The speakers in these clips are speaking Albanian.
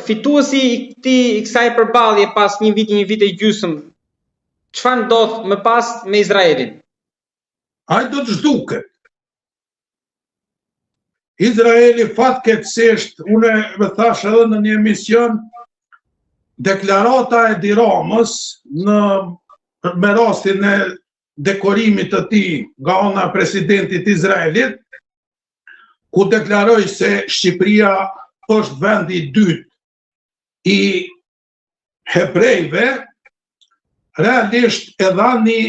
Fituesi i kësaj përballje pas një vit e gjysmë, çfarë ndodh më pas me Izraelin? Ai do të zhduket. Izraeli fatkeqësisht, unë më thash edhe në një emision, deklarata e Diramës me rastin e dekorimit të tij nga ana e presidentit Izraelit, ku deklaroi se Shqipëria është vendi i dytë i hebrejve, realisht e dhani,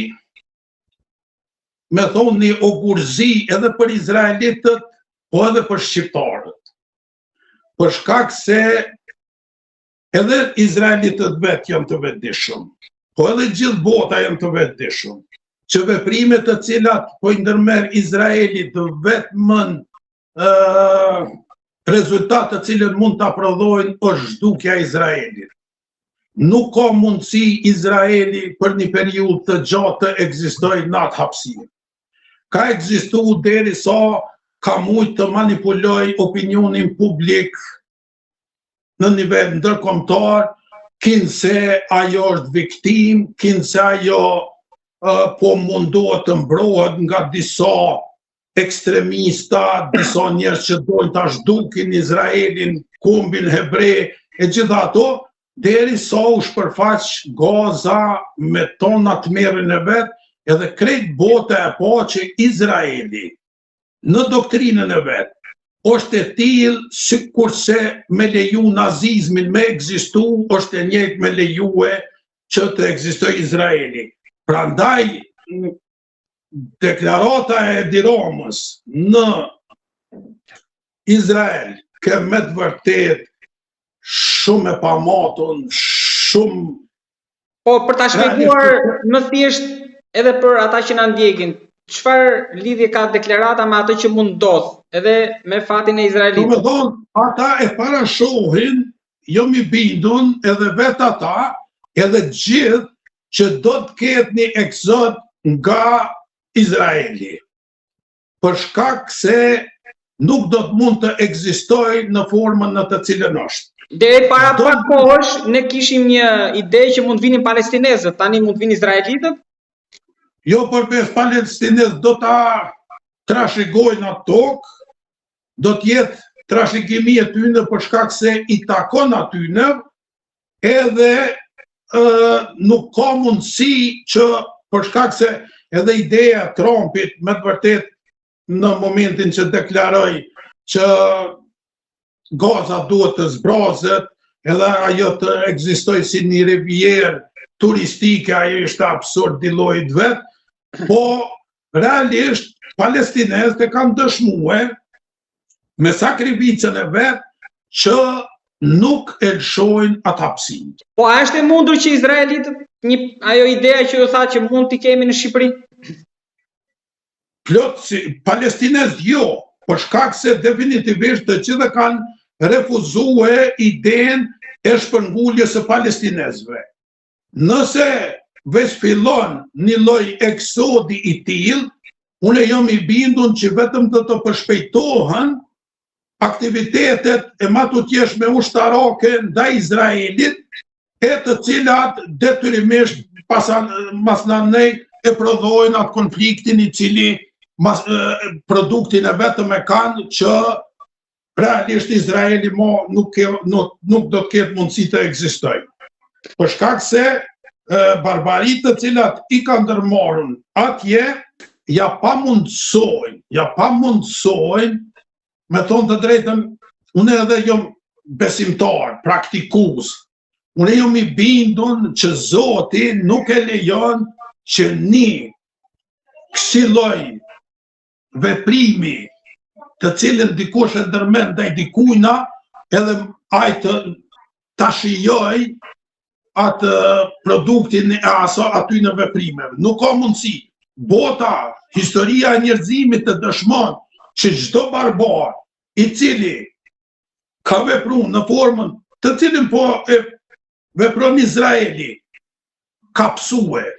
me thonë, një ogurzi edhe për izraelitët, po edhe për shqiptarët. Për shkak se edhe izraelitët vetë janë të vetëdijshëm, po edhe gjithë bota janë të vetëdijshëm, që veprimet të cilat po i ndërmerr Izraeli të vetmën rezultat të cilën mund të prodhojnë është zhdukja e Izraelit. Nuk ka mundësi Izraeli për një periudhë të gjatë të ekzistojë në atë hapësirë. Ka ekzistuar derisa ka mujtë të manipuloj opinionin publik në nivel ndërkombëtar, kinse ajo është viktim, kinse ajo po mundohet të mbrohet nga disa ekstremista, disa njerëz që dojnë ta zhdukin Izraelin, kombin hebre e gjitha ato, derisa u shpërfaq Gaza me tona të merrin e vet, edhe krejt bota e pa që Izraeli në doktrinën e vet është e tillë sikurse me leju nazizmin me ekzistu, është e njëjtë me lejue që të ekzistojë Izraeli. Prandaj deklarata e Diramës në Izrael ka me të vërtet shumë e pamatur, shumë... Po, për ta shpjeguar më thjesht edhe për ata që na ndjekin, çfarë lidhje ka deklarata me ato që mund ndodh, edhe me fatin e Izraelit? Do të thonë, ata e parashohin, jo mi bindun, edhe vetë ata, edhe gjithë që do të ketë një eksod nga Izraeli, për shkak se nuk do të mund të ekzistojë në formën në të cilën është. Deri para pak kohësh ne kishim një ide që mund vinin palestinezët, tani mund vinë izraelitët? Jo, përveç palestinezët do ta trashëgojnë atë tokë, do të jetë trashëgimi e tyre për shkak se i takon atyre, edhe nuk ka mundësi që për shkak se edhe ideja e Trumpit, me të vërtet në momentin që deklaroi që Gaza duhet të zbrazet, edhe ajo të ekzistojë si një rivierë turistike, ajo ishte absurd dilojit vet, po realisht palestinezët e kanë dëshmuar me sakrificën e vet që nuk e lëshojnë atë hapësinë. Po a është e mundur që izraelitët, ajo ideja që ju tha që mund t'i kemi në Shqipëri? Palestinezët jo, për shkak se definitivisht të gjithë kanë refuzuar idenë e shpërnguljes së palestinezëve. Nëse veç fillon një lloj eksodi i tillë, unë jam i bindur që vetëm do të përshpejtohen aktivitetet e matutjeshme ushtarake ndaj Izraelit, e të cilat detyrimisht masnanej e prodhojnë atë konfliktin i cili produktin e vetëm e kanë që realisht Izraeli nuk do të ketë mundësi të ekzistojë. Për shkak se barbaritë të cilat i kanë ndërmarrën atje, ja pamundsojnë, me thonë të drejtën, unë edhe jam besimtar, praktikues, unë jam i bindur që Zoti nuk e lejon që një kësi lloj veprimi të cilën dikush e ndërmend ndaj dikujna, edhe ai ta shijoj atë produktin e atyre veprimeve. Nuk ka mundësi. Bota, historia e njerëzimit të dëshmon që çdo barbar i cili ka vepruar në formën të cilën po e vepron Izraeli, ka psuar.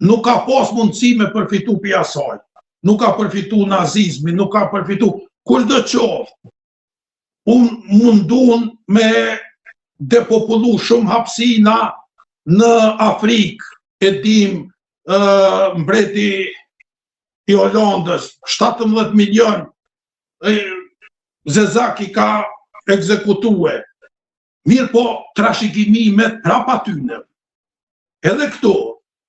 Nuk ka pas mundësi me përfitu për asaj. Nuk ka përfitu nazizmi, nuk ka përfitu kushdo qoftë. unë mundun me depopullu shumë hapsina në Afrikë, e dim mbreti i Holandës, 17 milion Zezaki ka ekzekutue. Mirë po, trashëgimimet prap atyne. Edhe këtu,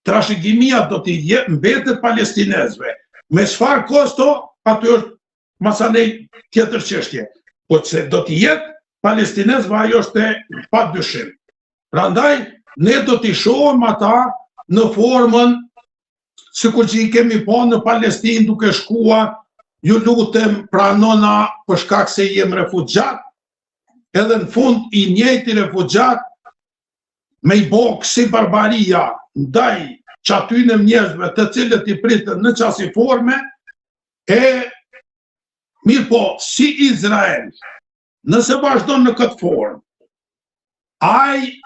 trashëgimia do t'i mbetet palestinezve. Me çfarë kosto, aty është masanej tjetër çështje. Po që do t'i jetë palestinezve, ajo është e padyshim. Prandaj, ne do t'i shohim ata në formën, sikur që i kemi pa në Palestinë duke shkuar, ju lutem pranona për shkak se jem refugjat, edhe në fund i njëjti refugjat me i bokë si barbaria ndaj që atyne njerëzve të cilët i pritën në qasi forme, mirë po, si Izrael, nëse vazhdon në këtë formë, ai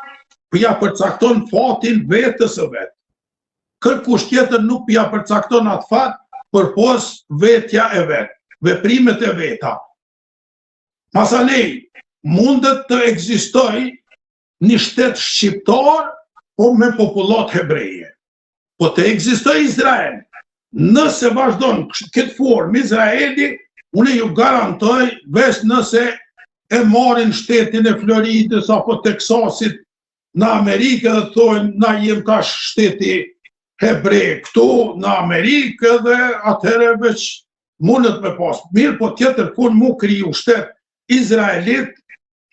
ja përcakton fatin vetës e vetë. Kërkush tjetër nuk ja përcakton atë fat përpos vetja e vetë, veprimet e veta. Masanej, mundet të ekzistoj një shtet shqiptar, po me popullat hebreje. Po të ekzistoj Izrael, nëse vazhdon këtë formë Izraeli, unë ju garantoj, veç nëse e marrin shtetin e Floridës apo Teksasit në Amerikë dhe thojnë, na jem tash shteti hebrej këtu në Amerikë dhe atëhere veç mundet me pas. Mirë po tjetër kur mu kriju shtet Izraelit,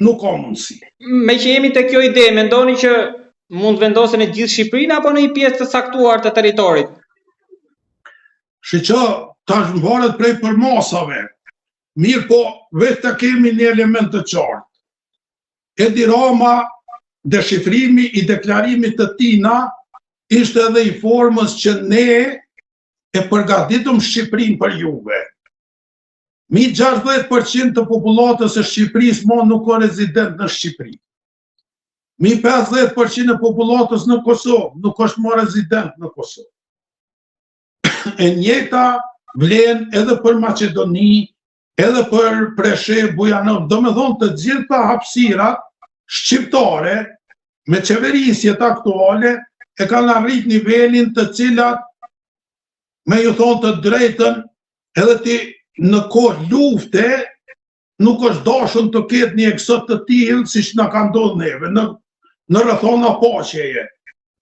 nuk ka mundësi. Me që jemi të kjo ide, mendoni që mund vendosen e gjithë Shqipërinë apo në një pjesë të saktuar të territorit? Shqo, tash mbaret prej përmasave. Mirë po, vetë të kemi një element të qartë. Edi Rama, deshifrimi i deklarimit të tina, ishte edhe i formës që ne e përgatitëm Shqipërinë për juve. Mi 60% të popullatës e Shqipërisë mo nuk o rezident në Shqipëri. Mi 50% e popullatës në Kosovë nuk është mo rezident në Kosovë. E njëta vlen edhe për Macedoni, edhe për Preshe, Bujanov, do me thonë të gjitha hapësirat shqiptare me qeverisjet aktuale e kanë arrit nivelin të cilat me ju thonë të drejtën edhe ti në kohë lufte nuk është dashun të ketë një eksot të tillë si që na ka ndodhur neve në rrethona paqeje.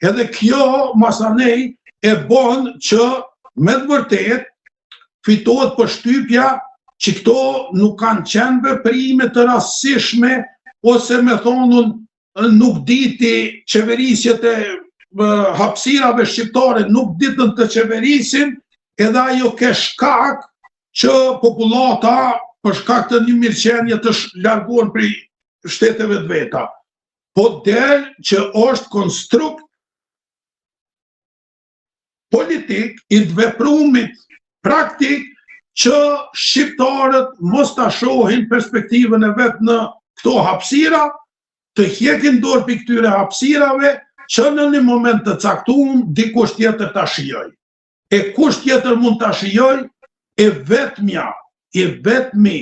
Edhe kjo masanej e bën që me të vërtet fitohet përshtypja që këto nuk kanë qenë veprime të rastësishme ose me thonun nuk diti qeverisjet e hapësirave shqiptare nuk ditën të qeverisin, edhe ajo ke shkak që populata për shkak të një mirëqenje të largohen prej shteteve të veta. Po del që është konstrukt politik i të veprumit praktik që shqiptarët mos ta shohin perspektivën e vetë në këto hapësira, të hjekin dorë për këtyre hapësirave, që në një moment të caktuar dikush tjetër ta shijoj. E kush tjetër mund ta shijoj, e vetmi,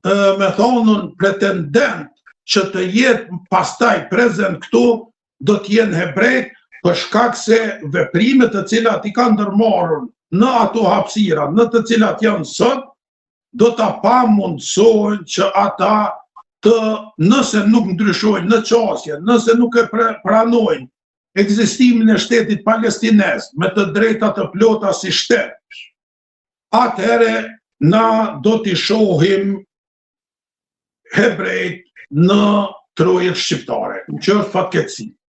me thonën pretendent që të jetë pastaj prezent këtu, do t'jenë hebrejt, për shkak se veprimet të cilat i kanë ndërmarrur në ato hapësira, në të cilat janë sot, do ta pamundsohen që ata të, nëse nuk ndryshojnë në qasje, nëse nuk e pranojnë ekzistimin e shtetit palestinez me të drejta të plota si shtet, atëhere na do t'i shohim hebrejt në trojet shqiptare, që është fatkeqësi.